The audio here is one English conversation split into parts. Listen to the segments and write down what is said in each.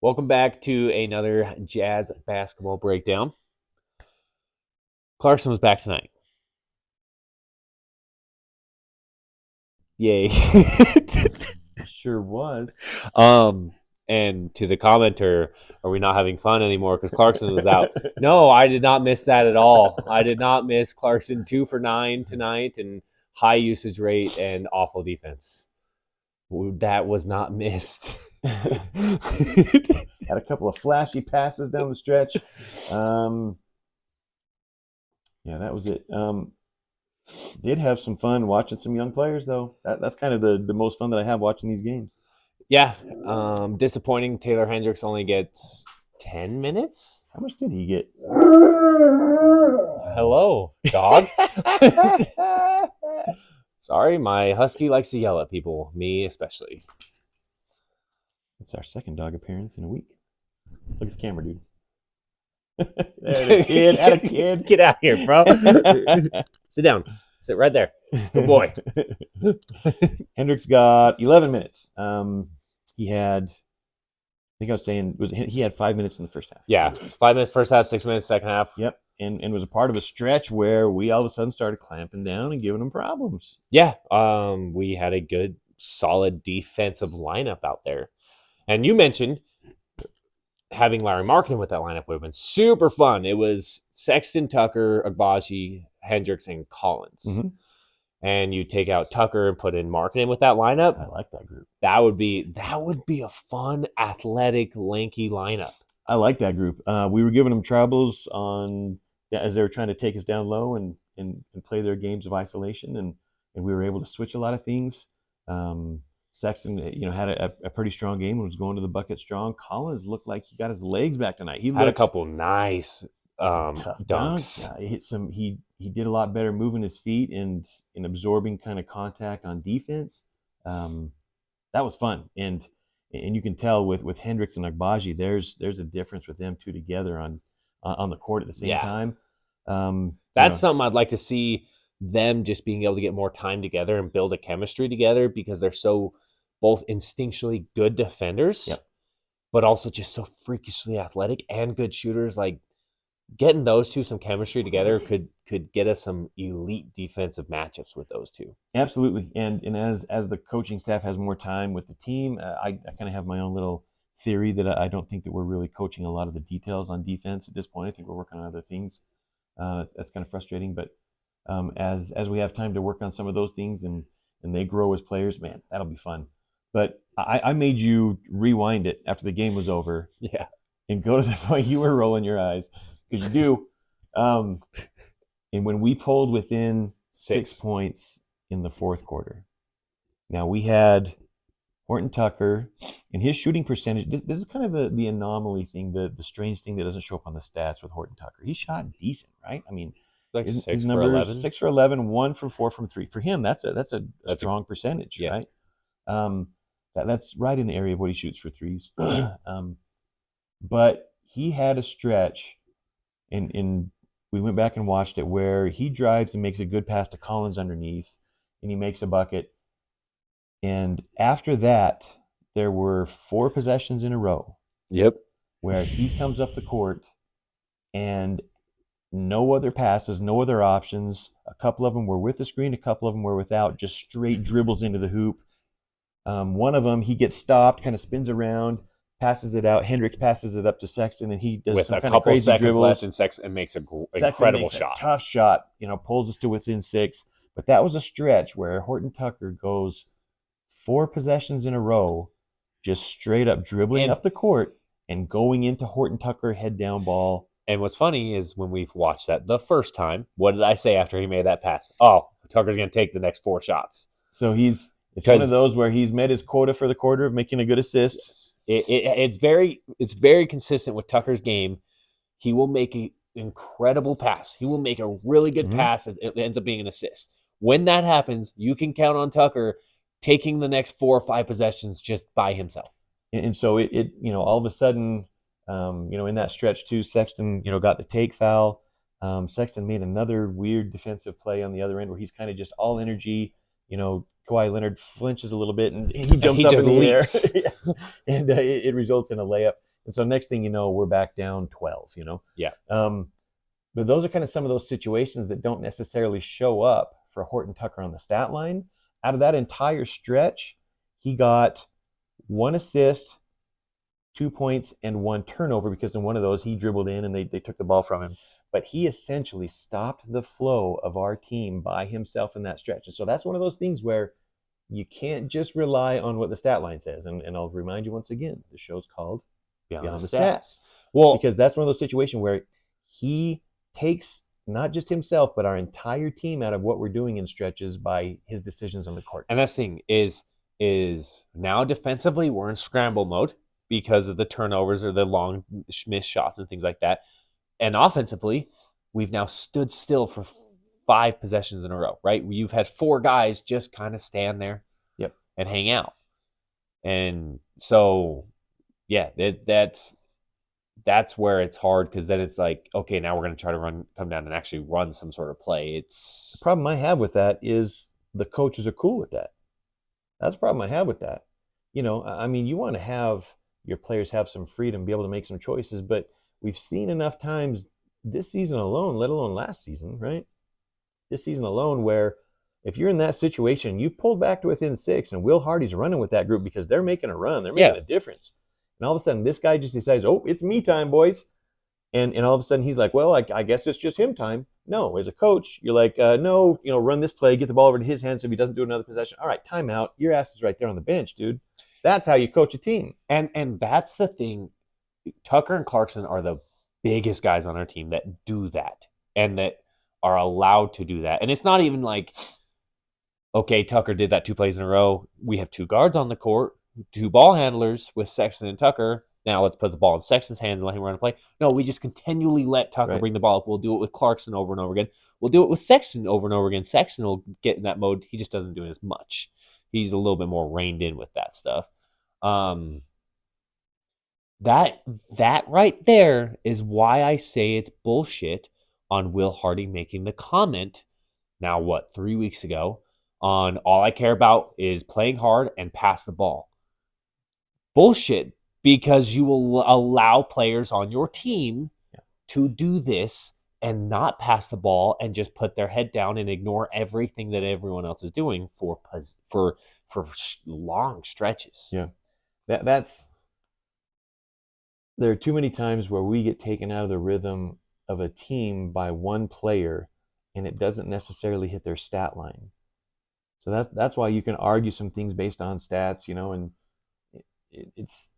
Welcome back to another Jazz basketball breakdown. Clarkson was back tonight. Yay. Sure was. And to the commenter, are we not having fun anymore because Clarkson was out? No, I did not miss that at all. I did not miss Clarkson 2 for 9 tonight and high usage rate and awful defense. That was not missed. Had a couple of flashy passes down the stretch. Yeah, that was it. Did have some fun watching some young players, though. That's kind of the most fun that I have watching these games. Yeah, disappointing. Taylor Hendricks only gets 10 minutes. How much did he get? Hello, dog. Sorry, my husky likes to yell at people, me especially. It's our second dog appearance in a week. Look at the camera, dude. Had a kid. Get out here, bro. Sit down. Sit right there. Good boy. Hendricks got 11 minutes. He had, I think I was saying, he had 5 minutes in the first half. Yeah, 5 minutes first half, 6 minutes second half. Yep, and was a part of a stretch where we all of a sudden started clamping down and giving him problems. Yeah, we had a good, solid defensive lineup out there. And you mentioned having Larry Marketing with that lineup would have been super fun. It was Sexton, Tucker, Agbaji, Hendricks, and Collins. Mm-hmm. And you take out Tucker and put in Marketing with that lineup. I like that group. That would be a fun, athletic, lanky lineup. I like that group. We were giving them troubles as they were trying to take us down low and play their games of isolation, and we were able to switch a lot of things. Sexton, had a pretty strong game and was going to the bucket strong. Collins looked like he got his legs back tonight. He had a couple nice tough dunks. He hit some. He did a lot better moving his feet and absorbing kind of contact on defense. That was fun, and you can tell with Hendricks and Agbaji, there's a difference with them two together on the court at the same time. That's something I'd like to see. Them just being able to get more time together and build a chemistry together because they're so both instinctually good defenders, but also just so freakishly athletic and good shooters. Like getting those two some chemistry together could get us some elite defensive matchups with those two. Absolutely, and as the coaching staff has more time with the team, I kind of have my own little theory that I don't think that we're really coaching a lot of the details on defense at this point. I think we're working on other things. That's kind of frustrating, but as we have time to work on some of those things and they grow as players, man, that'll be fun. But I made you rewind it after the game was over. Yeah. And go to the point you were rolling your eyes because you do. And when we pulled within 6 points in the fourth quarter, now we had Horton Tucker and his shooting percentage. This is kind of the anomaly thing, the strange thing that doesn't show up on the stats with Horton Tucker. He shot decent, right? I mean, like his numbers 6 for 11, 1 from 4 from 3. For him, that's a strong percentage, right? That's right in the area of what he shoots for threes. But he had a stretch, and we went back and watched it where he drives and makes a good pass to Collins underneath, and he makes a bucket. And after that, there were 4 possessions in a row. Yep. Where he comes up the court and no other passes, no other options. A couple of them were with the screen, a couple of them were without, just straight dribbles into the hoop. One of them, he gets stopped, kind of spins around, passes it out. Hendricks passes it up to Sexton, and he does with some a kind couple of crazy seconds dribbles. left, and Sexton makes an incredible shot. A tough shot, pulls us to within 6. But that was a stretch where Horton Tucker goes 4 possessions in a row, just straight up dribbling up the court and going into Horton Tucker head down ball. And what's funny is when we've watched that the first time, what did I say after he made that pass? Oh, Tucker's going to take the next 4 shots. So it's one of those where he's met his quota for the quarter of making a good assist. Yes. It's very consistent with Tucker's game. He will make an incredible pass. He will make a really good pass. It ends up being an assist. When that happens, you can count on Tucker taking the next 4 or 5 possessions just by himself. And so it all of a sudden, in that stretch too, Sexton, got the take foul. Sexton made another weird defensive play on the other end where he's kind of just all energy. Kawhi Leonard flinches a little bit and he jumps up in the air, and it results in a layup. And so next thing you know, we're back down 12, Yeah. But those are kind of some of those situations that don't necessarily show up for Horton Tucker on the stat line. Out of that entire stretch, he got 1 assist, 2 points, and 1 turnover, because in one of those he dribbled in and they took the ball from him. But he essentially stopped the flow of our team by himself in that stretch. And so that's one of those things where you can't just rely on what the stat line says. And I'll remind you once again, the show's called Beyond the Stats. Well, because that's one of those situations where he takes not just himself, but our entire team out of what we're doing in stretches by his decisions on the court. And that's the thing is now defensively we're in scramble mode because of the turnovers or the long missed shots and things like that. And offensively, we've now stood still for 5 possessions in a row, right? You've had 4 guys just kind of stand there and hang out. And so, yeah, that's where it's hard, because then it's like, okay, now we're going to try to come down and actually run some sort of play. The problem I have with that is the coaches are cool with that. That's the problem I have with that. I mean, you want to have your players have some freedom, be able to make some choices, but we've seen enough times this season alone, let alone last season, right? This season alone, where if you're in that situation, you've pulled back to within 6, and Will Hardy's running with that group because they're making a run. They're making a difference. And all of a sudden, this guy just decides, oh, it's me time, boys. And all of a sudden, he's like, well, I guess it's just him time. No, as a coach, you're like, no, run this play, get the ball over to his hands so if he doesn't do another possession. All right, timeout. Your ass is right there on the bench, dude. That's how you coach a team. And that's the thing. Tucker and Clarkson are the biggest guys on our team that do that and that are allowed to do that. And it's not even like, okay, Tucker did that 2 plays in a row. We have 2 guards on the court, 2 ball handlers with Sexton and Tucker. Now let's put the ball in Sexton's hands and let him run a play. No, we just continually let Tucker bring the ball up. We'll do it with Clarkson over and over again. We'll do it with Sexton over and over again. Sexton will get in that mode. He just doesn't do it as much. He's a little bit more reined in with that stuff. That right there is why I say it's bullshit on Will Hardy making the comment, now 3 weeks ago, on all I care about is playing hard and pass the ball. Bullshit, because you will allow players on your team to do this and not pass the ball and just put their head down and ignore everything that everyone else is doing for long stretches. Yeah, there are too many times where we get taken out of the rhythm of a team by one player, and it doesn't necessarily hit their stat line. So that's why you can argue some things based on stats, and it's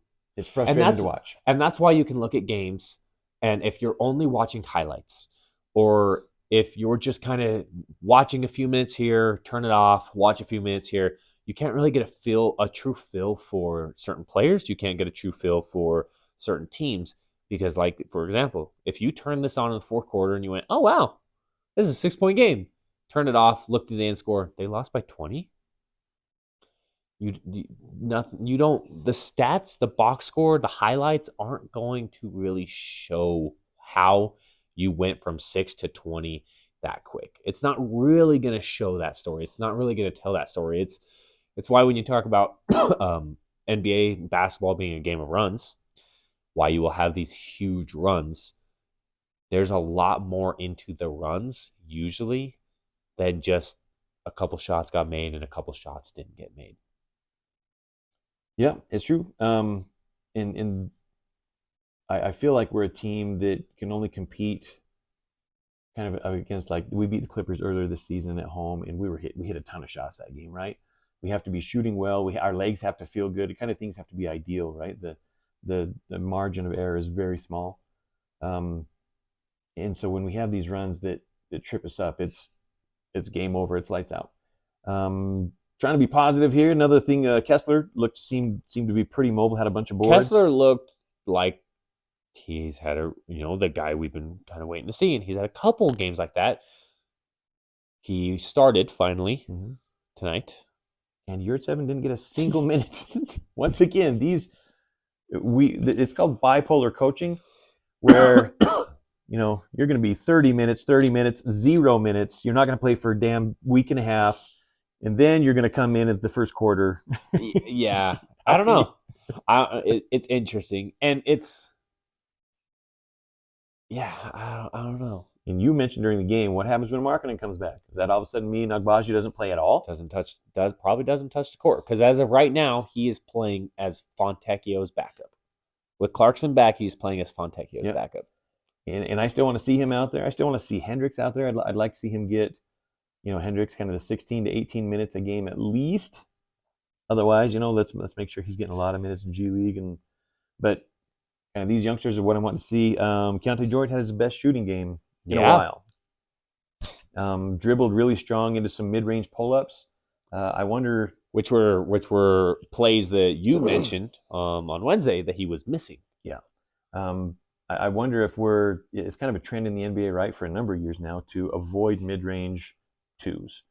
frustrating to watch. And that's why you can look at games, and if you're only watching highlights, or if you're just kind of watching a few minutes here, turn it off, watch a few minutes here, you can't really get a true feel for certain players. You can't get a true feel for certain teams, because, like, for example, if you turn this on in the 4th quarter and you went, oh wow, this is a 6-point game, turn it off, look at the end score, they lost by 20. The stats, the box score, the highlights aren't going to really show how you went from 6 to 20 that quick. It's not really going to show that story. It's not really going to tell that story. It's why when you talk about NBA basketball being a game of runs, why you will have these huge runs, there's a lot more into the runs usually than just a couple shots got made and a couple shots didn't get made. Yeah, it's true. And I feel like we're a team that can only compete kind of against, like, we beat the Clippers earlier this season at home, and we hit a ton of shots that game, right? We have to be shooting well. Our legs have to feel good. The kind of things have to be ideal, right? The margin of error is very small. And so when we have these runs that trip us up, it's game over. It's lights out. Trying to be positive here. Another thing, Kessler seemed to be pretty mobile. Had a bunch of boards. Kessler looked like he's had the guy we've been kind of waiting to see, and he's had a couple games like that. He started finally tonight, and Yurtseven didn't get a single minute. Once again, it's called bipolar coaching, where you're going to be 30 minutes, 0 minutes. You're not going to play for a damn week and a half. And then you're going to come in at the first quarter. Yeah. I don't know. It's interesting, and it's I don't know. And you mentioned during the game, what happens when Markkanen comes back? Does that all of a sudden mean Agbaji doesn't play at all? Probably doesn't touch the court, because as of right now, he is playing as Fontecchio's backup. With Clarkson back, he's playing as Fontecchio's backup. And I still want to see him out there. I still want to see Hendricks out there. I'd like to see him get, Hendricks kind of the 16 to 18 minutes a game at least. Otherwise, let's make sure he's getting a lot of minutes in G League. But kind of these youngsters are what I want to see. Keontae George had his best shooting game in a while. Dribbled really strong into some mid-range pull-ups. I wonder which were plays that you mentioned on Wednesday that he was missing. Yeah. I wonder if it's kind of a trend in the NBA, right, for a number of years now to avoid mid-range twos.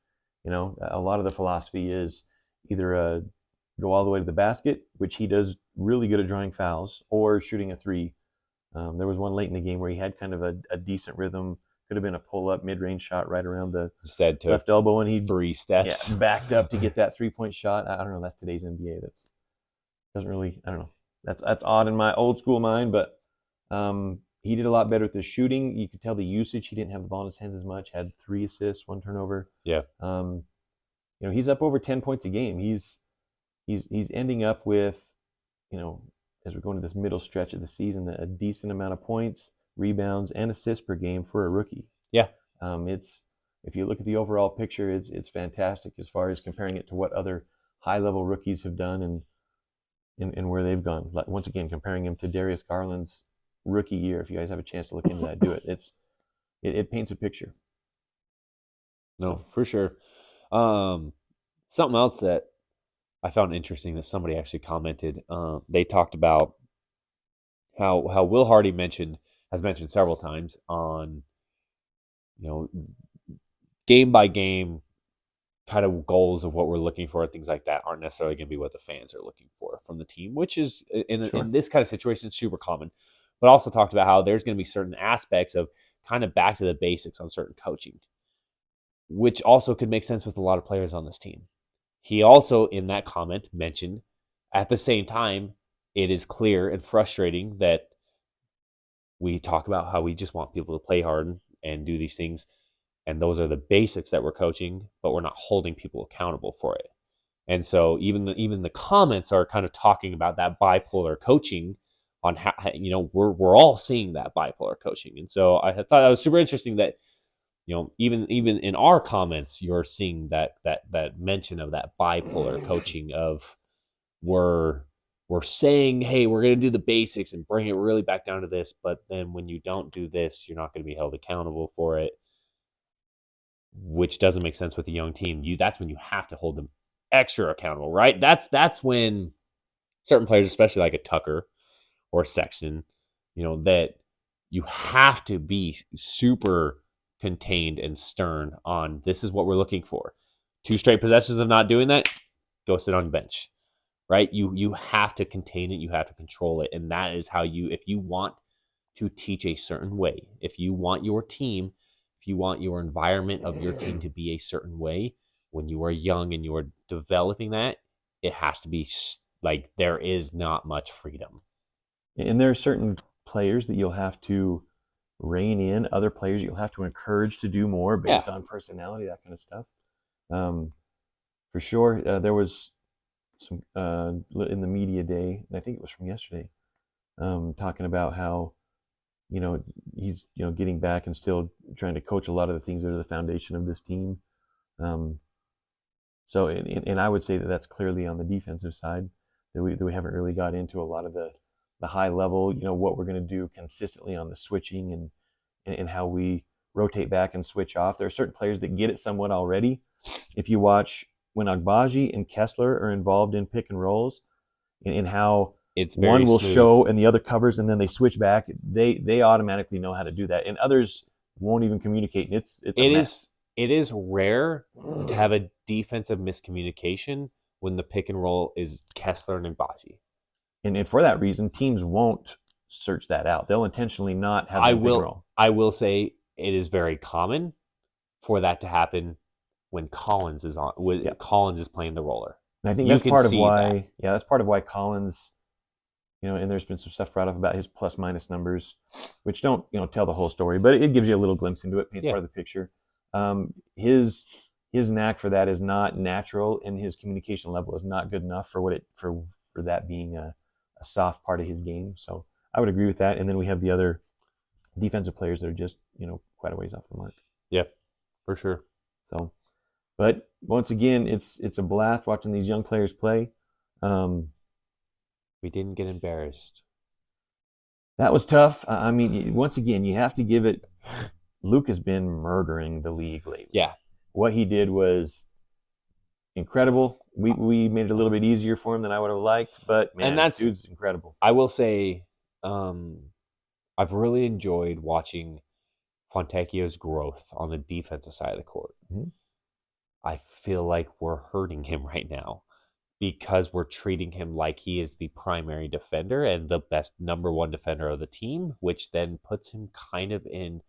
A lot of the philosophy is either go all the way to the basket, which he does really good at drawing fouls, or shooting a three. There was one late in the game where he had kind of a decent rhythm. Could have been a pull-up mid-range shot right around the left elbow, and he 3 steps backed up to get that 3-point shot. I don't know. That's today's NBA. That's doesn't really. I don't know. That's odd in my old school mind, but he did a lot better with his shooting. You could tell the usage. He didn't have the ball in his hands as much. Had 3 assists, 1 turnover. Yeah. He's up over 10 points a game. He's ending up with, as we're going to this middle stretch of the season, a decent amount of points, rebounds, and assists per game for a rookie. Yeah. If you look at the overall picture, it's fantastic as far as comparing it to what other high-level rookies have done and where they've gone. Once again, comparing him to Darius Garland's rookie year. If you guys have a chance to look into that, do it. It paints a picture. No, for sure. Something else that I found interesting that somebody actually commented. They talked about how Will Hardy has mentioned several times on, game by game kind of goals of what we're looking for, things like that aren't necessarily going to be what the fans are looking for from the team, which is in this kind of situation super common. But also talked about how there's going to be certain aspects of kind of back to the basics on certain coaching, which also could make sense with a lot of players on this team. He also, in that comment, mentioned at the same time, it is clear and frustrating that we talk about how we just want people to play hard and do these things. And those are the basics that we're coaching, but we're not holding people accountable for it. And so even the comments are kind of talking about that bipolar coaching on how, we're all seeing that bipolar coaching. And so I thought that was super interesting that, even in our comments, you're seeing that mention of that bipolar coaching of we're saying, hey, we're going to do the basics and bring it really back down to this. But then when you don't do this, you're not going to be held accountable for it, which doesn't make sense with a young team. That's when you have to hold them extra accountable, right? That's when certain players, especially like a Tucker or a Sexton, that you have to be super contained and stern on this is what we're looking for. 2 straight possessions of not doing that, go sit on the bench, right? You have to contain it, you have to control it, and that is how if you want to teach a certain way, if you want your team, if you want your environment of your team to be a certain way, when you are young and you are developing that, it has to be like there is not much freedom. And there are certain players that you'll have to rein in, other players you'll have to encourage to do more based on personality, that kind of stuff. For sure, there was some in the media day, and I think it was from yesterday, talking about how he's getting back and still trying to coach a lot of the things that are the foundation of this team. So and I would say that that's clearly on the defensive side that we haven't really got into a lot of the high level, what we're going to do consistently on the switching and how we rotate back and switch off. There are certain players that get it somewhat already. If you watch when Agbaji and Kessler are involved in pick and rolls and how one will show and the other covers and then they switch back, they automatically know how to do that. And others won't even communicate. It is rare to have a defensive miscommunication when the pick and roll is Kessler and Agbaji. And for that reason, teams won't search that out. They'll intentionally not have the pick and roll. I will say it is very common for that to happen when Collins is on. Collins is playing the roller. And I think that's part of why. Yeah, that's part of why Collins and there's been some stuff brought up about his plus minus numbers, which don't, tell the whole story, but it gives you a little glimpse into it, paints part of the picture. His knack for that is not natural, and his communication level is not good enough for that being a soft part of his game. So I would agree with that. And then we have the other defensive players that are just, quite a ways off the mark. Yeah, for sure. So, but once again, it's a blast watching these young players play. We didn't get embarrassed. That was tough. I mean, once again, you have to give it. Luke has been murdering the league lately. Yeah. What he did was incredible. We made it a little bit easier for him than I would have liked, but man, dude's incredible. I will say, I've really enjoyed watching Fontecchio's growth on the defensive side of the court. Mm-hmm. I feel like we're hurting him right now because we're treating him like he is the primary defender and the best number one defender of the team, which then puts him kind of in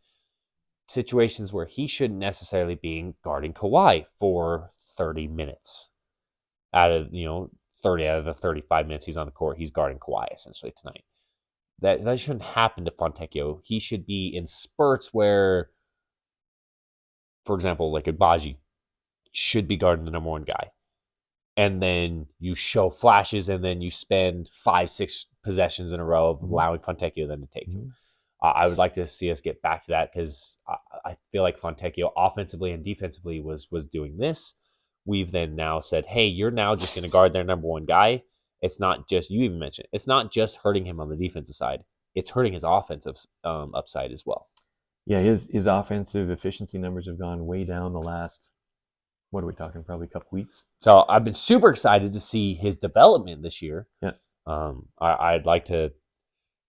situations where he shouldn't necessarily be guarding Kawhi for 30 minutes. Out of, 30 out of the 35 minutes he's on the court, he's guarding Kawhi essentially tonight. That shouldn't happen to Fontecchio. He should be in spurts where, for example, like Agbaji should be guarding the number one guy. And then you show flashes, and then you spend 5-6 possessions in a row of allowing Fontecchio then to take him. I would like to see us get back to that because I feel like Fontecchio offensively and defensively was doing this. We've then now said, hey, you're now just going to guard their number one guy. It's not just, you even mentioned, it's not just hurting him on the defensive side. It's hurting his offensive upside as well. Yeah, his offensive efficiency numbers have gone way down the last, what are we talking, probably a couple weeks. So I've been super excited to see his development this year. Yeah. I'd like to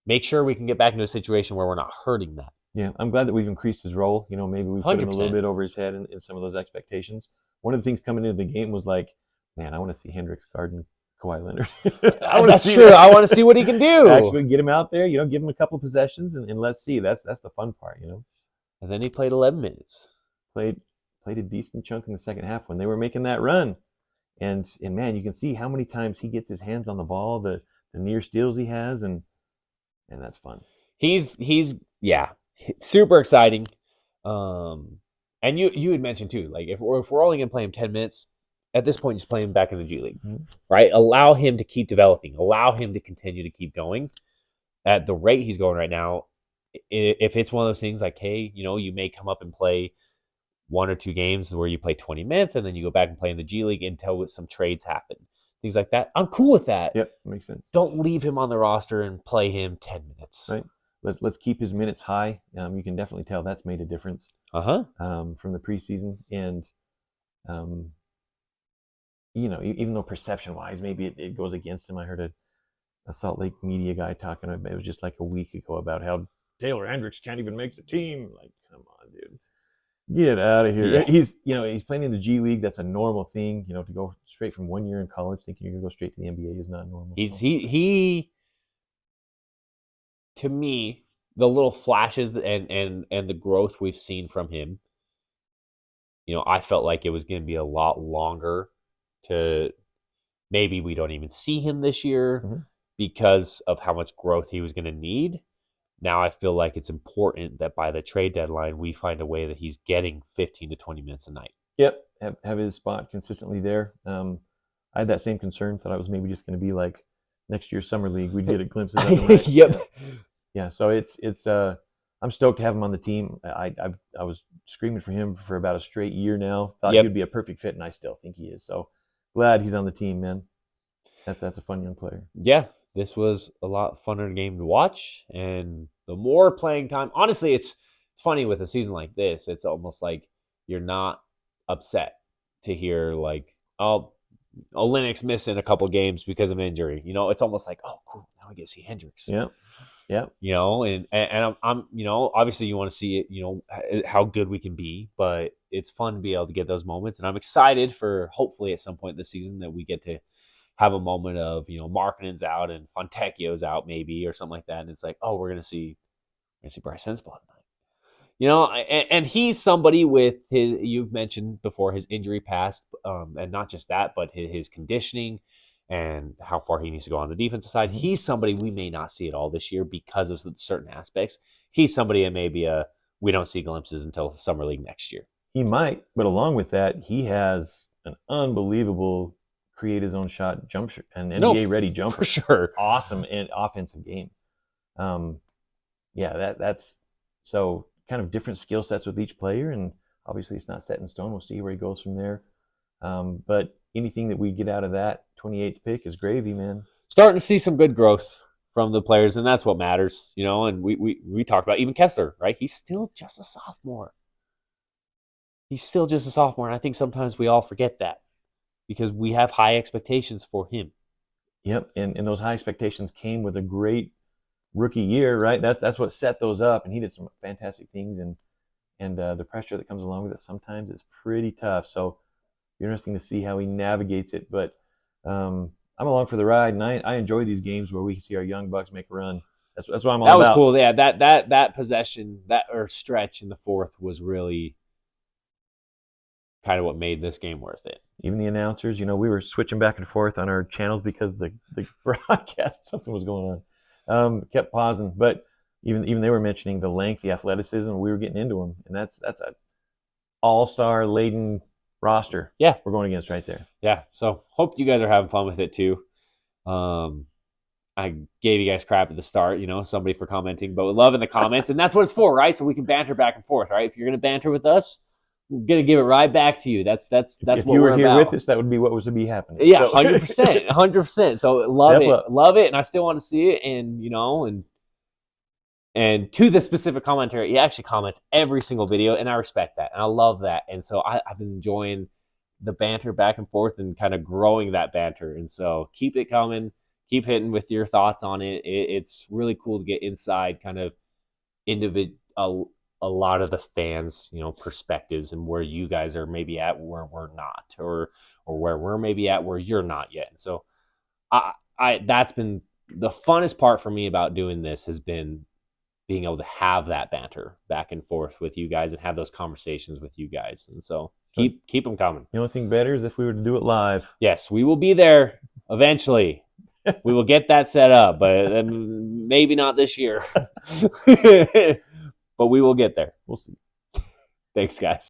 make sure we can get back into a situation where we're not hurting that. Yeah, I'm glad that we've increased his role. Maybe we put him a 100%. little bit over his head in some of those expectations. One of the things coming into the game was like, man, I want to see Hendricks guarding Kawhi Leonard. That's true. I want to see what he can do. Actually get him out there, give him a couple possessions and let's see. That's the fun part, And then he played 11 minutes. Played a decent chunk in the second half when they were making that run. And man, you can see how many times he gets his hands on the ball, the near steals he has, and that's fun. He's super exciting. And you had mentioned too, like if we're only gonna play him 10 minutes, at this point just play him back in the G League. Mm-hmm. Right? Allow him to keep developing, allow him to continue to keep going. At the rate he's going right now, if it's one of those things like, hey, you may come up and play 1 or 2 games where you play 20 minutes and then you go back and play in the G League until some trades happen. Things like that. I'm cool with that. Yep, makes sense. Don't leave him on the roster and play him 10 minutes. Right. Let's keep his minutes high. You can definitely tell that's made a difference. From the preseason, and even though perception-wise maybe it goes against him. I heard a Salt Lake media guy talking about, it was just like a week ago, about how Taylor Hendricks can't even make the team. Like, come on, dude. Get out of here. Yeah. He's playing in the G League. That's a normal thing. To go straight from 1 year in college thinking you're going to go straight to the NBA is not normal. He to me, the little flashes and the growth we've seen from him, I felt like it was going to be a lot longer to maybe we don't even see him this year because of how much growth he was going to need. Now I feel like it's important that by the trade deadline, we find a way that he's getting 15 to 20 minutes a night. Yep. Have his spot consistently there. I had that same concern. Thought I was maybe just going to be like next year's summer league. We'd get a glimpses of him. Yep. Yeah. So it's I'm stoked to have him on the team. I was screaming for him for about a straight year now. Thought he would be a perfect fit, and I still think he is. So glad he's on the team, man. That's a fun young player. Yeah. This was a lot funner game to watch, and the more playing time, honestly, it's funny with a season like this. It's almost like you're not upset to hear like, oh, Olynyk missing a couple games because of injury. It's almost like, oh, cool, now I get to see Hendricks. Yeah. And I'm obviously you want to see it, how good we can be, but it's fun to be able to get those moments, and I'm excited for hopefully at some point this season that we get to have a moment of, Markkanen's out and Fontecchio's out maybe or something like that. And it's like, oh, we're going to see Bryce Sensabaugh tonight. And he's somebody with you've mentioned before, his injury past, and not just that, but his conditioning and how far he needs to go on the defensive side. He's somebody we may not see at all this year because of certain aspects. He's somebody that may be we don't see glimpses until Summer League next year. He might, but along with that, he has an unbelievable create his own shot jump shot, an NBA-ready jumper. For sure. Awesome and offensive game. That's so kind of different skill sets with each player, and obviously it's not set in stone. We'll see where he goes from there. But anything that we get out of that 28th pick is gravy, man. Starting to see some good growth from the players, and that's what matters, you know. And we talked about even Kessler, right? He's still just a sophomore. And I think sometimes we all forget that because we have high expectations for him. Yep, and those high expectations came with a great rookie year, right? That's what set those up, and he did some fantastic things, and the pressure that comes along with it sometimes is pretty tough. So interesting to see how he navigates it, but I'm along for the ride, and I enjoy these games where we see our young bucks make a run. That's what I'm all about. That was cool. Yeah, that possession, or stretch in the fourth was really kind of what made this game worth it. Even the announcers, we were switching back and forth on our channels because the broadcast, something was going on. Kept pausing, but even they were mentioning the length, the athleticism. We were getting into them, and that's a all-star laden roster. Yeah, we're going against right there. Yeah, so hope you guys are having fun with it too. I gave you guys crap at the start, somebody for commenting, but we love in the comments, and that's what it's for, right? So we can banter back and forth, right? If you're gonna banter with us, we're gonna give it right back to you. That's if what you were we're here about. with us, that would be what was to be happening. Yeah, 100%. So love it, and I still want to see it, and to the specific commentary, he actually comments every single video, and I respect that, and I love that, and so I've been enjoying the banter back and forth and kind of growing that banter, and so keep it coming, keep hitting with your thoughts on it. It's really cool to get inside kind of a lot of the fans, perspectives, and where you guys are maybe at where we're not, or where we're maybe at where you're not yet. And so that's been the funnest part for me about doing this, has been being able to have that banter back and forth with you guys and have those conversations with you guys. And so keep them coming. The only thing better is if we were to do it live. Yes, we will be there eventually. We will get that set up, but maybe not this year. But we will get there. We'll see. Thanks, guys.